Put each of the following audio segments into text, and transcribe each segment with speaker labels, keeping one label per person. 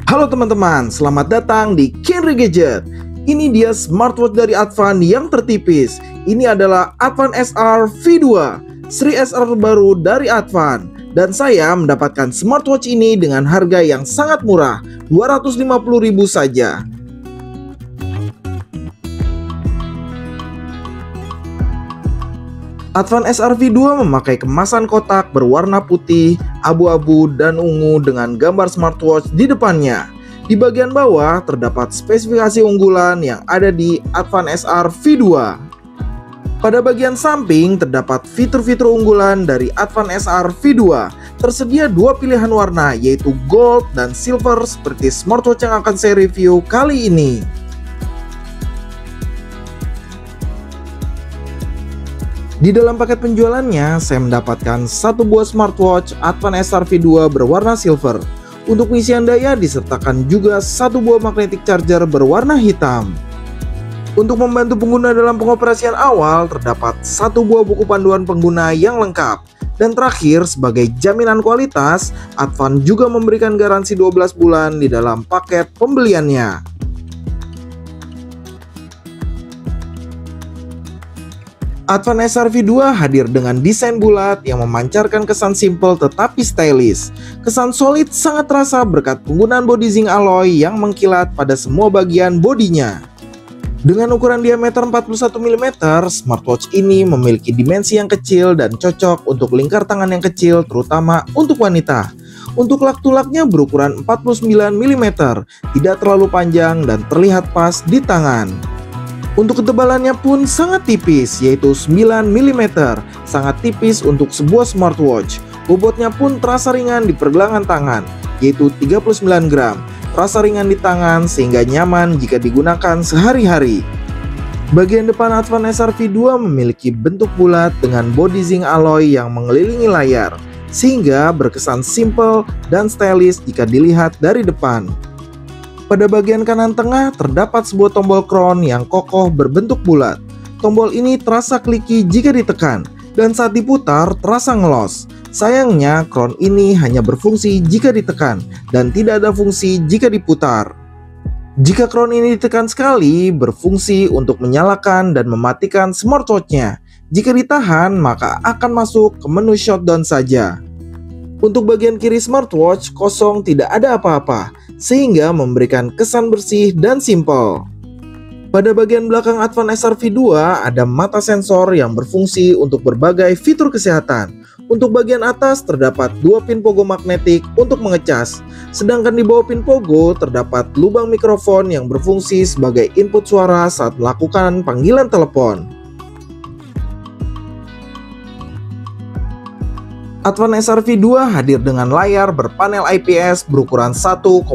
Speaker 1: Halo teman-teman, selamat datang di Kenry Gadget. Ini dia smartwatch dari Advan yang tertipis. Ini adalah Advan SR V2, seri SR terbaru dari Advan. Dan saya mendapatkan smartwatch ini dengan harga yang sangat murah, 250.000 saja. Advan SR V2 memakai kemasan kotak berwarna putih, abu-abu, dan ungu dengan gambar smartwatch di depannya. Di bagian bawah terdapat spesifikasi unggulan yang ada di Advan SR V2. Pada bagian samping terdapat fitur-fitur unggulan dari Advan SR V2. Tersedia dua pilihan warna yaitu gold dan silver seperti smartwatch yang akan saya review kali ini. Di dalam paket penjualannya, saya mendapatkan satu buah smartwatch Advan SR V2 berwarna silver. Untuk pengisian daya disertakan juga satu buah magnetic charger berwarna hitam. Untuk membantu pengguna dalam pengoperasian awal, terdapat satu buah buku panduan pengguna yang lengkap. Dan terakhir, sebagai jaminan kualitas, Advan juga memberikan garansi 12 bulan di dalam paket pembeliannya. Advan SR V2 hadir dengan desain bulat yang memancarkan kesan simpel tetapi stylish. Kesan solid sangat terasa berkat penggunaan body zinc alloy yang mengkilat pada semua bagian bodinya. Dengan ukuran diameter 41 mm, smartwatch ini memiliki dimensi yang kecil dan cocok untuk lingkar tangan yang kecil, terutama untuk wanita. Untuk lak-tulaknya berukuran 49 mm, tidak terlalu panjang dan terlihat pas di tangan. Untuk ketebalannya pun sangat tipis, yaitu 9 mm, sangat tipis untuk sebuah smartwatch. Bobotnya pun terasa ringan di pergelangan tangan, yaitu 39 gram. Terasa ringan di tangan sehingga nyaman jika digunakan sehari-hari. Bagian depan Advan SR V2 memiliki bentuk bulat dengan body zinc alloy yang mengelilingi layar, sehingga berkesan simple dan stylish jika dilihat dari depan. Pada bagian kanan tengah terdapat sebuah tombol crown yang kokoh berbentuk bulat. Tombol ini terasa kliki jika ditekan, dan saat diputar terasa ngelos. Sayangnya crown ini hanya berfungsi jika ditekan, dan tidak ada fungsi jika diputar. Jika crown ini ditekan sekali, berfungsi untuk menyalakan dan mematikan smartwatch-nya. Jika ditahan, maka akan masuk ke menu shutdown saja. Untuk bagian kiri smartwatch kosong, tidak ada apa-apa, sehingga memberikan kesan bersih dan simpel. Pada bagian belakang Advan SR V2 ada mata sensor yang berfungsi untuk berbagai fitur kesehatan. Untuk bagian atas terdapat dua pin pogo magnetik untuk mengecas, sedangkan di bawah pin pogo terdapat lubang mikrofon yang berfungsi sebagai input suara saat melakukan panggilan telepon. Advan SR V2 hadir dengan layar berpanel IPS berukuran 1,27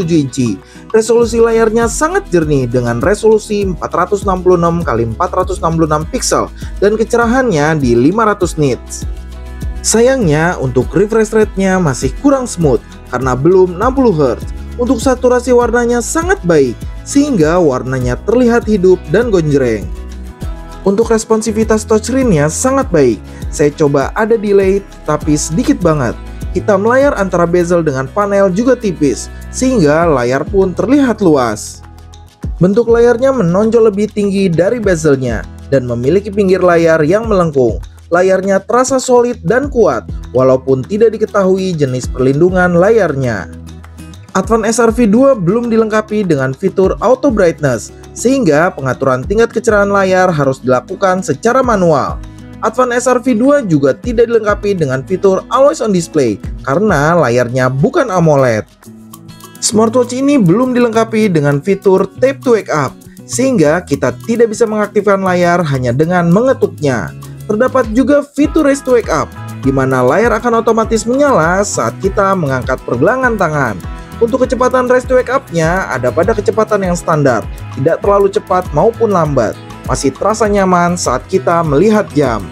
Speaker 1: inci. Resolusi layarnya sangat jernih dengan resolusi 466 x 466 pixel dan kecerahannya di 500 nits. Sayangnya untuk refresh rate-nya masih kurang smooth karena belum 60 Hz. Untuk saturasi warnanya sangat baik sehingga warnanya terlihat hidup dan gonjreng. Untuk responsivitas touchscreen-nya sangat baik. Saya coba ada delay tapi sedikit banget. Hitam layar antara bezel dengan panel juga tipis, sehingga layar pun terlihat luas. Bentuk layarnya menonjol lebih tinggi dari bezelnya dan memiliki pinggir layar yang melengkung. Layarnya terasa solid dan kuat, walaupun tidak diketahui jenis perlindungan layarnya. Advan SR V2 belum dilengkapi dengan fitur auto brightness, sehingga pengaturan tingkat kecerahan layar harus dilakukan secara manual. Advan SR V2 juga tidak dilengkapi dengan fitur Always on Display karena layarnya bukan AMOLED. Smartwatch ini belum dilengkapi dengan fitur Tap to Wake Up, sehingga kita tidak bisa mengaktifkan layar hanya dengan mengetuknya. Terdapat juga fitur Raise to Wake Up, di mana layar akan otomatis menyala saat kita mengangkat pergelangan tangan. Untuk kecepatan Raise to Wake Up-nya ada pada kecepatan yang standar, tidak terlalu cepat maupun lambat. Masih terasa nyaman saat kita melihat jam.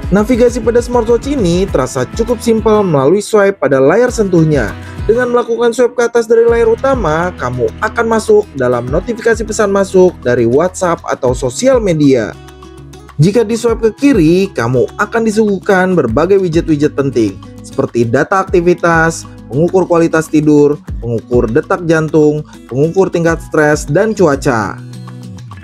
Speaker 1: Navigasi pada smartwatch ini terasa cukup simpel melalui swipe pada layar sentuhnya. Dengan melakukan swipe ke atas dari layar utama, kamu akan masuk dalam notifikasi pesan masuk dari WhatsApp atau sosial media. Jika di swipe ke kiri, kamu akan disuguhkan berbagai widget-widget penting. seperti data aktivitas, pengukur kualitas tidur, pengukur detak jantung, pengukur tingkat stres, dan cuaca.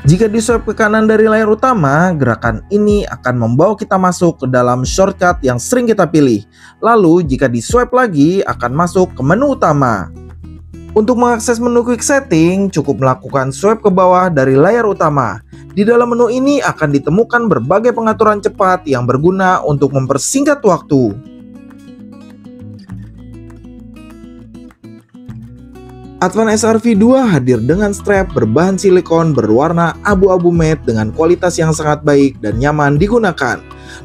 Speaker 1: Jika di swipe ke kanan dari layar utama, gerakan ini akan membawa kita masuk ke dalam shortcut yang sering kita pilih. Lalu jika di swipe lagi, akan masuk ke menu utama. Untuk mengakses menu quick setting, cukup melakukan swipe ke bawah dari layar utama. Di dalam menu ini akan ditemukan berbagai pengaturan cepat yang berguna untuk mempersingkat waktu. Advan SRV 2 hadir dengan strap berbahan silikon berwarna abu-abu matte dengan kualitas yang sangat baik dan nyaman digunakan.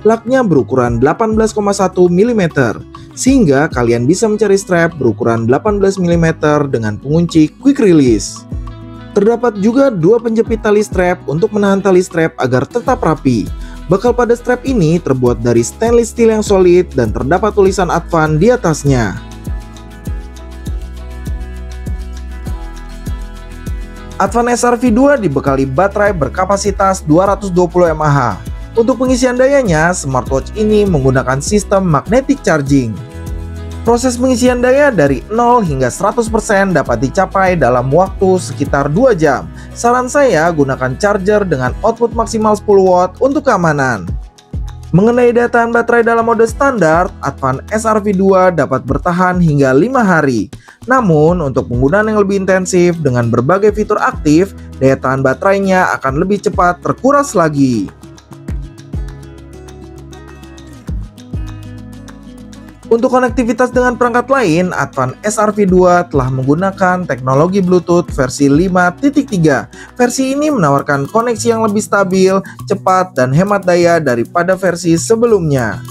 Speaker 1: Laknya berukuran 18,1 mm, sehingga kalian bisa mencari strap berukuran 18 mm dengan pengunci quick release. Terdapat juga dua penjepit tali strap untuk menahan tali strap agar tetap rapi. Bakal pada strap ini terbuat dari stainless steel yang solid dan terdapat tulisan Advan di atasnya. Advan SRV 2 dibekali baterai berkapasitas 220 mAh. Untuk pengisian dayanya, smartwatch ini menggunakan sistem magnetic charging. Proses pengisian daya dari 0 hingga 100% dapat dicapai dalam waktu sekitar 2 jam. Saran saya gunakan charger dengan output maksimal 10 watt untuk keamanan. Mengenai daya tahan baterai dalam mode standar, Advan SRV 2 dapat bertahan hingga 5 hari. Namun, untuk penggunaan yang lebih intensif dengan berbagai fitur aktif, daya tahan baterainya akan lebih cepat terkuras lagi. Untuk konektivitas dengan perangkat lain, Advan SRV 2 telah menggunakan teknologi Bluetooth versi 5.3. Versi ini menawarkan koneksi yang lebih stabil, cepat, dan hemat daya daripada versi sebelumnya.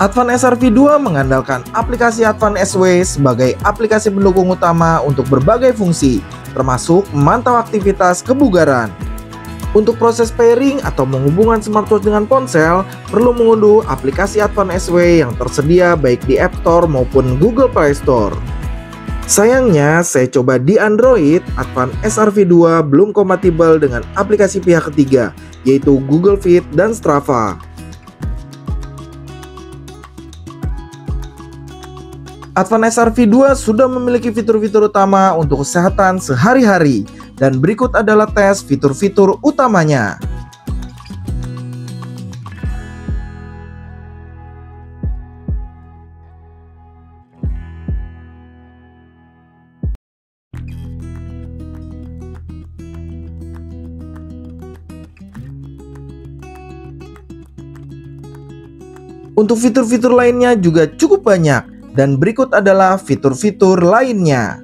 Speaker 1: Advan SRV 2 mengandalkan aplikasi Advan SW sebagai aplikasi pendukung utama untuk berbagai fungsi, termasuk memantau aktivitas kebugaran. Untuk proses pairing atau menghubungkan smartwatch dengan ponsel, perlu mengunduh aplikasi Advan SW yang tersedia baik di App Store maupun Google Play Store. Sayangnya, saya coba di Android, Advan SRV 2 belum kompatibel dengan aplikasi pihak ketiga, yaitu Google Fit dan Strava. Advan SRV 2 sudah memiliki fitur-fitur utama untuk kesehatan sehari-hari, dan berikut adalah tes fitur-fitur utamanya. Untuk fitur-fitur lainnya juga cukup banyak, dan berikut adalah fitur-fitur lainnya.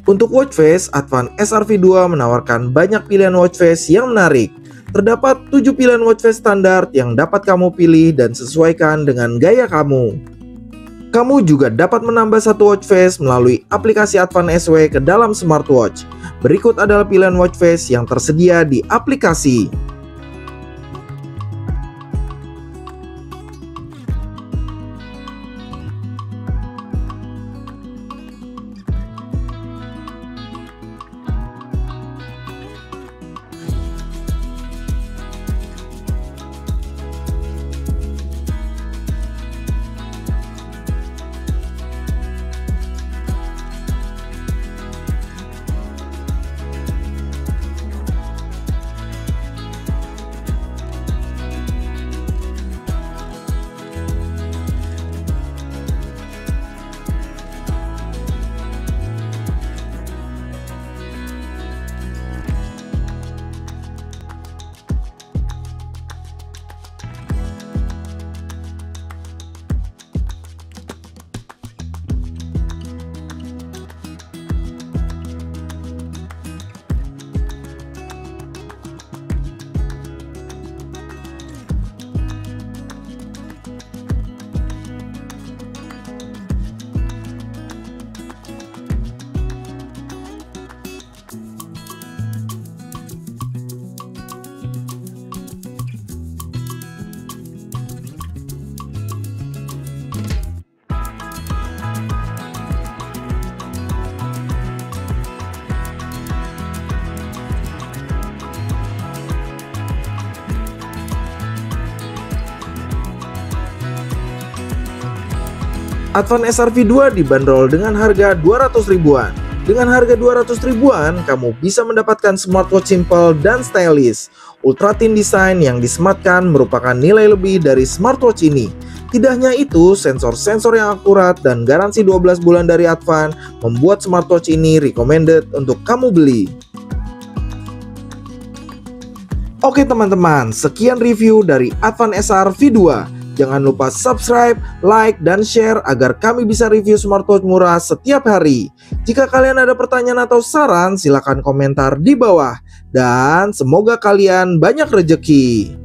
Speaker 1: Untuk watch face, Advan SRV2 menawarkan banyak pilihan watch face yang menarik. Terdapat 7 pilihan watch face standar yang dapat kamu pilih dan sesuaikan dengan gaya kamu. Kamu juga dapat menambah satu watch face melalui aplikasi Advan SW ke dalam smartwatch. Berikut adalah pilihan watch face yang tersedia di aplikasi. Advan SRV2 dibanderol dengan harga 200 ribuan. Dengan harga 200 ribuan, kamu bisa mendapatkan smartwatch simple dan stylish. Ultra thin design yang disematkan merupakan nilai lebih dari smartwatch ini. Tidak hanya itu, sensor-sensor yang akurat dan garansi 12 bulan dari Advan membuat smartwatch ini recommended untuk kamu beli. Oke teman-teman, sekian review dari Advan SRV2. Jangan lupa subscribe, like, dan share agar kami bisa review smartwatch murah setiap hari. Jika kalian ada pertanyaan atau saran, silakan komentar di bawah. Dan semoga kalian banyak rejeki.